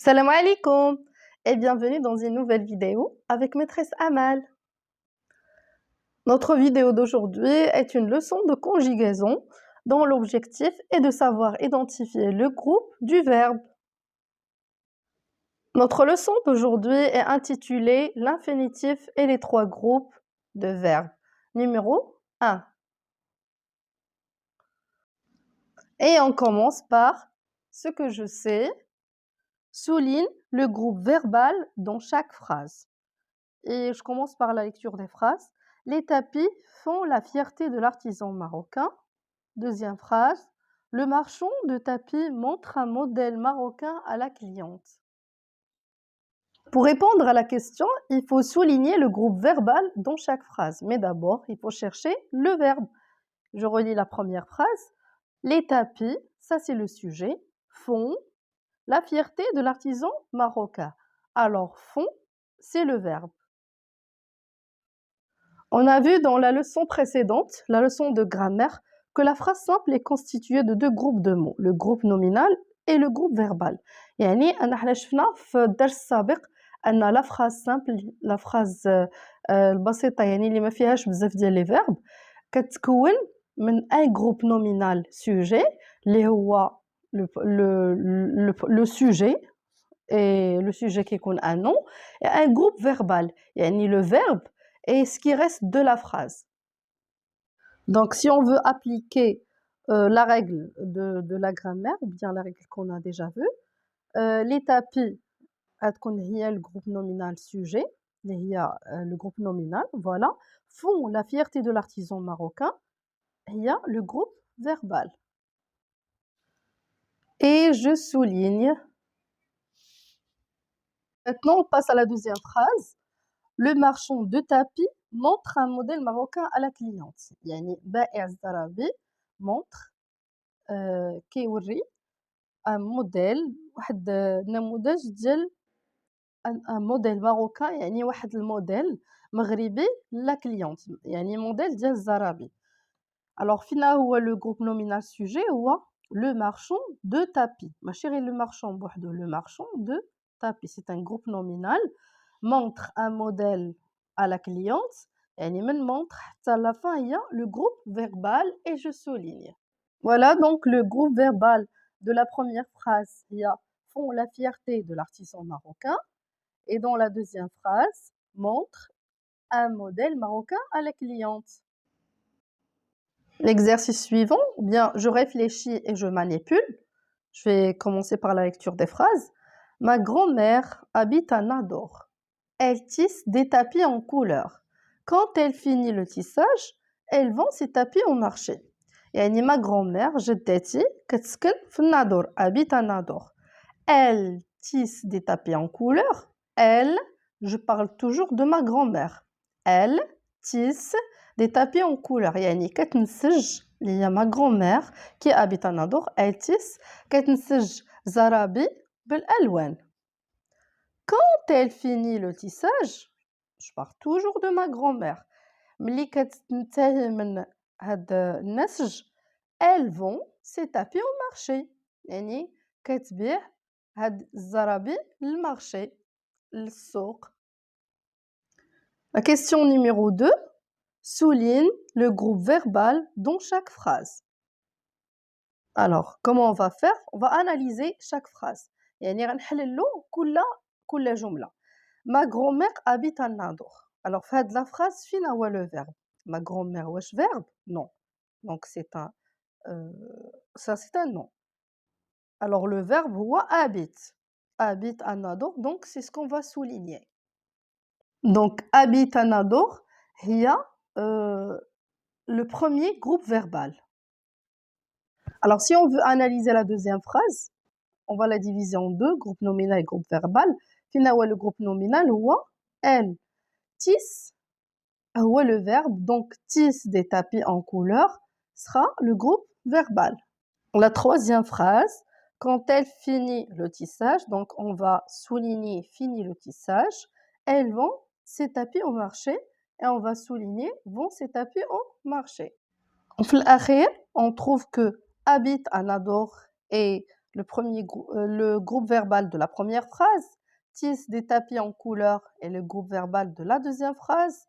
Salam alaikum et bienvenue dans une nouvelle vidéo avec maîtresse Amal. Notre vidéo d'aujourd'hui est une leçon de conjugaison dont l'objectif est de savoir identifier le groupe du verbe. Notre leçon d'aujourd'hui est intitulée l'infinitif et les trois groupes de verbes. Numéro 1. Et on commence par ce que je sais. Souligne le groupe verbal dans chaque phrase. Et je commence par la lecture des phrases. Les tapis font la fierté de l'artisan marocain. Deuxième phrase. Le marchand de tapis montre un modèle marocain à la cliente. Pour répondre à la question, il faut souligner le groupe verbal dans chaque phrase. Mais d'abord, il faut chercher le verbe. Je relis la première phrase. Les tapis, ça c'est le sujet, font la fierté de l'artisan marocain. Alors, font, c'est le verbe. On a vu dans la leçon précédente, la leçon de grammaire, que la phrase simple est constituée de deux groupes de mots, le groupe nominal et le groupe verbal. يعني أنا حنا شفنا في الدرس السابق أن la phrase simple, la phrase البسيطة يعني اللي ما فيهاش بزاف ديال لي فيرب كتكون من un groupe nominal sujet اللي هو le sujet et le sujet كيكون un nom et un groupe verbal يعني le verbe et ce qui reste de la phrase. Donc, si on veut appliquer la règle de la grammaire, ou bien la règle qu'on a déjà vue, les tapis, il y a le groupe nominal sujet, il y a le groupe nominal, voilà, font la fierté de l'artisan marocain, il y a le groupe verbal. Et je souligne. Maintenant, on passe à la deuxième phrase. Le marchand de tapis montre un modèle marocain à la cliente. يعني بائع الزرابي montre كيوري un modèle واحد نموذج ديال un modèle marocain يعني واحد الموديل مغربي لا كليونت يعني موديل ديال الزرابي. Alors فينا هو le groupe nominal sujet هو le marchand de tapis. ماشي غير le marchand بوحدو, le marchand de tapis. C'est un groupe nominal montre un modèle à la cliente يعني من montre حتى la fin il y a le groupe verbal et je souligne. Voilà donc le groupe verbal de la première phrase, il y a font la fierté de l'artisan marocain et dans la deuxième phrase montre un modèle marocain à la cliente. L'exercice suivant, ou bien je réfléchis et je manipule. Je vais commencer par la lecture des phrases. Ma grand-mère habite à Nador. Elle tisse des tapis en couleur. Quand elle finit le tissage, elle vend ses tapis au marché. يعني ma grand-mère جدتي كتسكن في النادور, habite à Nador. Elle tisse des tapis en couleur. Elle, je parle toujours de ma grand-mère. Elle tisse des tapis en couleur. يعني كتنسج اللي هي ma grand-mère qui habite à Nador. Elle tisse كتنسج زرابي بالألوان. Quand elle finit le tissage, je parle toujours de ma grand-mère. ملي كتنتهي من هاد النسج, elle vend ses tapis au marché. يعني كتبيع هاد الزرابي للمارشي, للسوق. La question numéro 2. Souligne le groupe verbal dans chaque phrase. Alors, comment on va faire? On va analyser chaque phrase. يعني غنحللو كل جملة. Ma grand-mère habite à Nador. Alors, في هاد la phrase, فين هو le verbe? Ma grand-mère, واش verbe? Non. Donc, c'est un ça c'est un nom. Alors, le verbe هو habite. Habite à Nador, donc c'est ce qu'on va souligner. Donc, habite à Nador, il y a le premier groupe verbal. Alors, si on veut analyser la deuxième phrase, on va la diviser en deux, groupe nominal et groupe verbal. Finalement, le groupe nominal, elle tisse, le verbe, donc tisse des tapis en couleur, sera le groupe verbal. La troisième phrase, quand elle finit le tissage, donc on va souligner finit le tissage, elle vend ses tapis au marché et on va souligner vend ses tapis au marché. En fait, on trouve que habite à Nador et le groupe verbal de la première phrase, tisse des tapis en couleur est le groupe verbal de la deuxième phrase,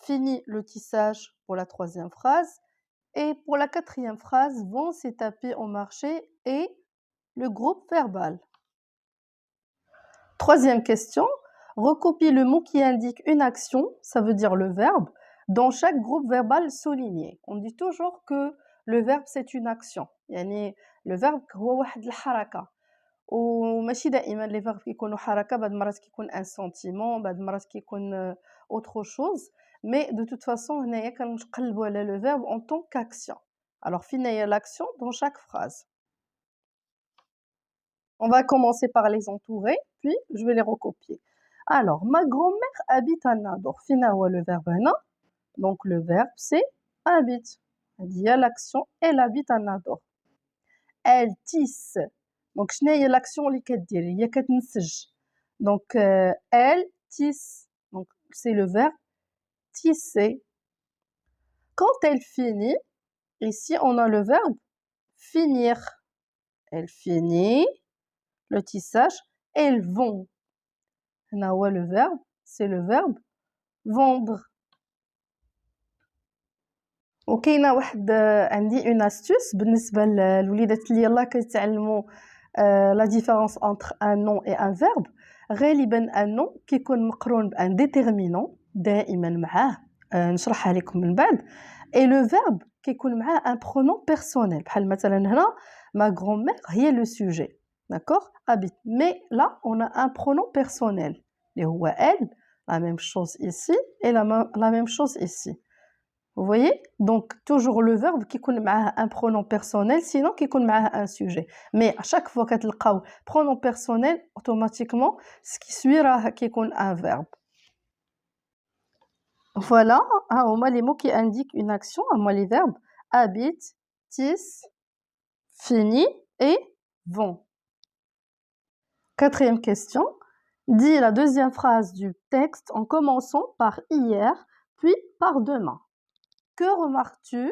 fini le tissage pour la troisième phrase, et pour la quatrième phrase, vont ces tapis au marché et le groupe verbal. Troisième question, recopie le mot qui indique une action, ça veut dire le verbe, dans chaque groupe verbal souligné. On dit toujours que le verbe c'est une action. يعني le verbe هو واحد الحركة. وماشي دائما les verbes كيكونوا حركة بعض المرات كيكون un sentiment بعض المرات كيكون autre chose mais de toute façon هنايا كنقلبوا على le verbe en tant qu'action. Alors فين هي l'action dans chaque phrase. On va commencer par les entourer, puis je vais les recopier. Alors, ma grand-mère habite à Nador. Fina هو le verbe هنا. Donc le verbe c'est habite. Il y a l'action elle habite à Nador. Elle tisse. Donc شنو هي l'action اللي كدير هي كتنسج. Donc elle tisse. Donc c'est le verbe tisser. Quand elle finit, ici on a le verbe finir. Elle finit le tissage, elles vont. هنا هو le verbe, c'est le verbe vendre. وكاينه واحد عندي اون استوس بالنسبه للوليدات اللي يلاه كيتعلموا لا ديفيرونس انتر ان نون اي ان فيرب. غالبا ان نون كيكون مقرون بان ديتيرمينون دائما معاه، نشرحها لكم من بعد. اي لو فيرب كيكون معاه ان برونون بيرسونيل، بحال مثلا هنا ما غران-مير هي لو سوجي، داكوغ habite. Mais là on a un pronom personnel اللي هو elle, la même chose ici et la même chose ici. Vous voyez? Donc, toujours le verbe qui a un pronom personnel, sinon qui a un sujet. Mais à chaque fois que vous avez un pronom personnel, automatiquement, ce qui suivra qui un verbe. Voilà, on a les mots qui indiquent une action, on a les verbes habite, tisse, finit et vont. Quatrième question. Dis la deuxième phrase du texte en commençant par hier, puis par demain. Que remarques-tu?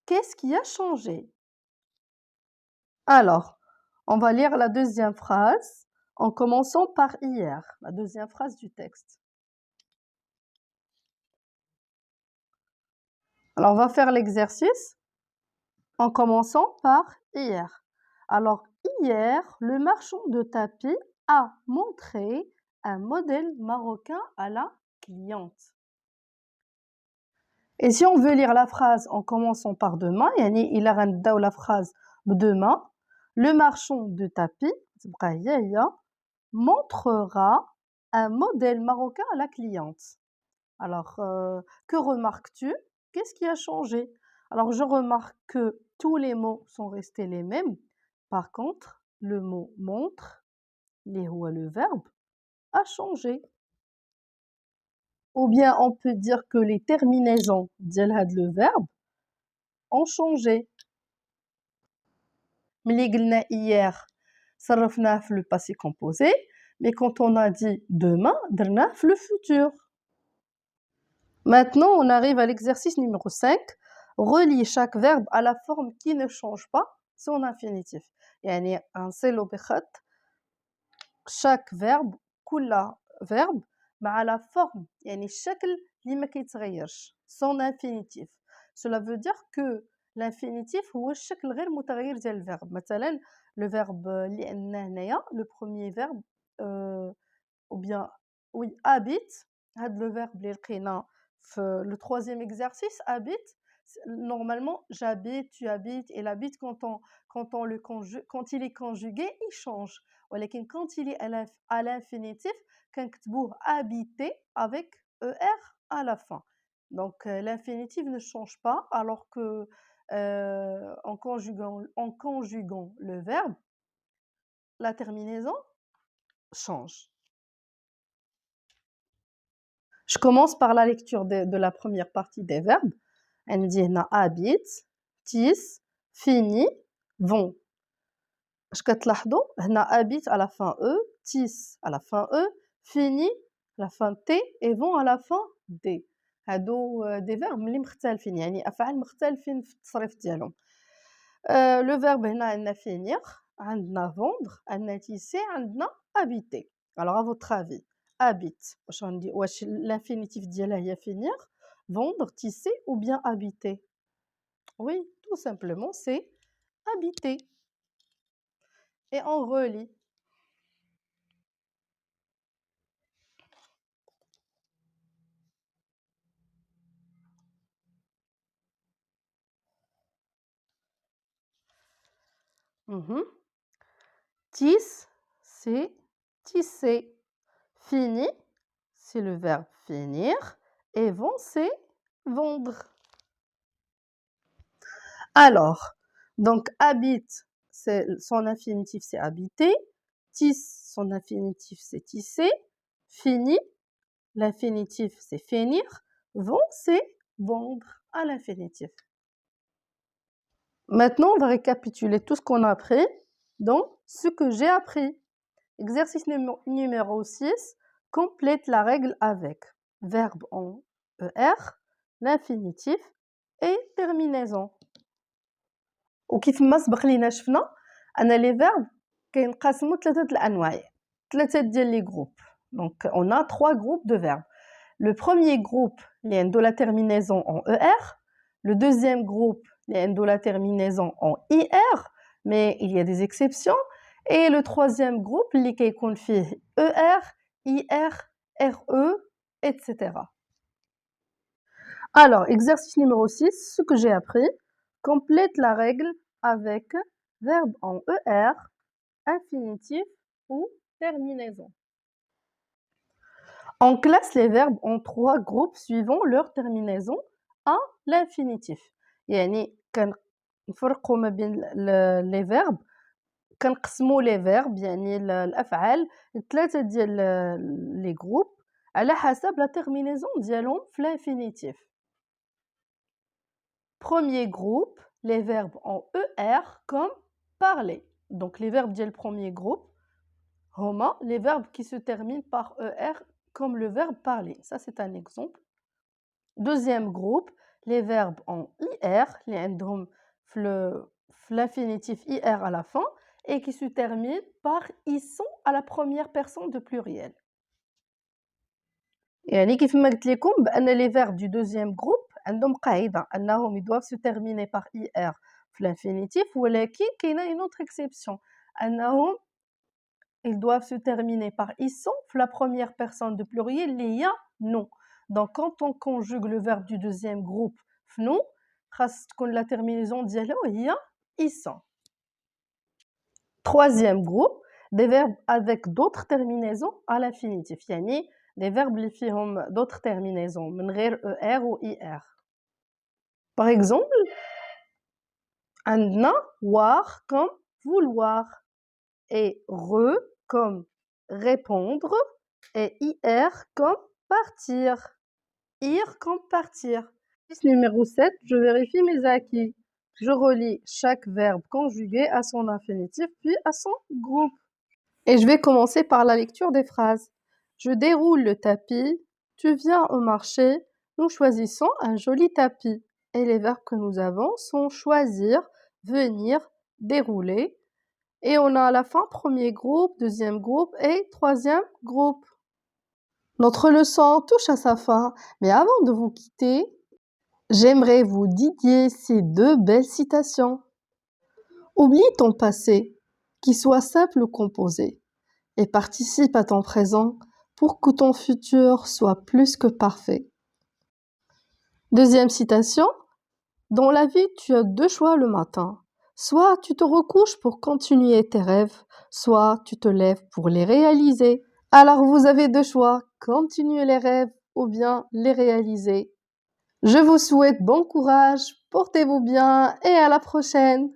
Qu'est-ce qui a changé? Alors, on va lire la deuxième phrase en commençant par hier, la deuxième phrase du texte. Alors, on va faire l'exercice en commençant par hier. Alors, hier, le marchand de tapis a montré un modèle marocain à la cliente. Et si on veut lire la phrase en commençant par demain, il a rendu la phrase demain, le marchand de tapis montrera un modèle marocain à la cliente. Alors, que remarques-tu? Qu'est-ce qui a changé? Alors, je remarque que tous les mots sont restés les mêmes. Par contre, le mot montre, le verbe, a changé. Ou bien on peut dire que les terminaisons de le verbe ont changé. ملي قلنا hier صرفناه في le passé composé, mais quand on a dit demain درناه في le futur. Maintenant on arrive à l'exercice numéro 5. Relie chaque verbe à la forme qui ne change pas son infinitif. يعني غنصيلو بخط chaque verbe كل verbe مع la forme يعني الشكل اللي ما كيتغيرش son infinitif. Cela veut dire que l'infinitif هو الشكل غير متغير ديال الفيرب. مثلا le verbe اللي عندنا هنايا le premier verbe ou bien oui habite. هاد le verbe اللي لقينا في le troisième exercice habite. Normalement j'habite, tu habites, et l'habite quand il est conjugué il change. ولكن quand il est à l'infinitif كنكتبوه habiter avec er à la fin. Donc l'infinitif ne change pas alors que en conjuguant le verbe, la terminaison change. Je commence par la lecture de la première partie des verbes. On dit habite, tisse, finit, vont. Je كتلاحظوا هنا habite à la fin e, tisse à la fin e, finit à la fin t et vont à la fin d. هادو des verbes اللي مختلفين يعني افعال مختلفين في التصريف ديالهم. Le verbe هنا عندنا finir عندنا vendre, عندنا tisser, عندنا habiter. Alors à votre avis, habite, واش l'infinitif ديالها هي finir, vendre, tisser ou bien habiter? Oui, tout simplement, c'est habiter. Et on relit. Tisse, c'est tisser. Fini, c'est le verbe finir. Et vend, c'est vendre. Alors, donc habite, son infinitif, c'est habiter. Tisse, son infinitif, c'est tisser. Fini, l'infinitif, c'est finir. Vend, c'est vendre à l'infinitif. Maintenant, on va récapituler tout ce qu'on a appris dans ce que j'ai appris. Exercice numéro 6, complète la règle avec verbe en ER, l'infinitif et terminaison. وكيف ما سبق لينا شفنا أنا لي فيرب كينقسموا ثلاثة الأنواع ثلاثة ديال لي جروب. Donc on a 3 groupes de verbes. Le premier groupe les عنده la terminaison en ER, le deuxième groupe les عنده la terminaison en IR, mais il y a des exceptions, et le troisième groupe اللي كيكون فيه ER, IR, RE, etc. Alors, exercice numéro 6, ce que j'ai appris, complète la règle avec verbe en ER, infinitif ou terminaison. On classe les verbes en 3 groupes suivant leur terminaison à l'infinitif. يعني كنفرقوا ما بين les verbes كنقسموا les verbes يعني الأفعال ثلاثة ديال les groupes على حسب la terminaison ديالهم في l'infinitif. Premier groupe, les verbes en ER comme parler. Donc les verbes du premier groupe, homa, les verbes qui se terminent par ER comme le verbe parler. Ça c'est un exemple. Deuxième groupe, les verbes en IR, les عندهم l'infinitif IR à la fin et qui se terminent par ils sont à la première personne de pluriel. يعني كيف ما قلت لكم بأن les verbes du deuxième groupe عندهم قاعدة أنهم doivent se terminer par IR في l'infinitif ولكن كاينة une autre exception أنهم ils doivent se terminer par ils sont في la première personne de pluriel اللي هي nous. Donc quand on conjugue le verbe du deuxième groupe في nous خاص تكون la terminaison ديالو هي ils sont. Troisième groupe, des verbes avec d'autres terminaisons à l'infinitif يعني des verbes اللي فيهم d'autres terminaisons من غير ER ou IR. Par exemple, عندنا war comme vouloir et re comme répondre et ir comme partir. Ir comme partir. Numéro 7, je vérifie mes acquis. Je relis chaque verbe conjugué à son infinitif puis à son groupe. Et je vais commencer par la lecture des phrases. Je déroule le tapis, tu viens au marché, nous choisissons un joli tapis. Et les verbes que nous avons sont choisir, venir, dérouler. Et on a à la fin premier groupe, deuxième groupe et troisième groupe. Notre leçon touche à sa fin, mais avant de vous quitter, j'aimerais vous dédier ces 2 belles citations. Oublie ton passé, qu'il soit simple ou composé, et participe à ton présent pour que ton futur soit plus que parfait. Deuxième citation, dans la vie, tu as 2 choix le matin. Soit tu te recouches pour continuer tes rêves, soit tu te lèves pour les réaliser. Alors vous avez 2 choix, continuer les rêves ou bien les réaliser. Je vous souhaite bon courage, portez-vous bien et à la prochaine.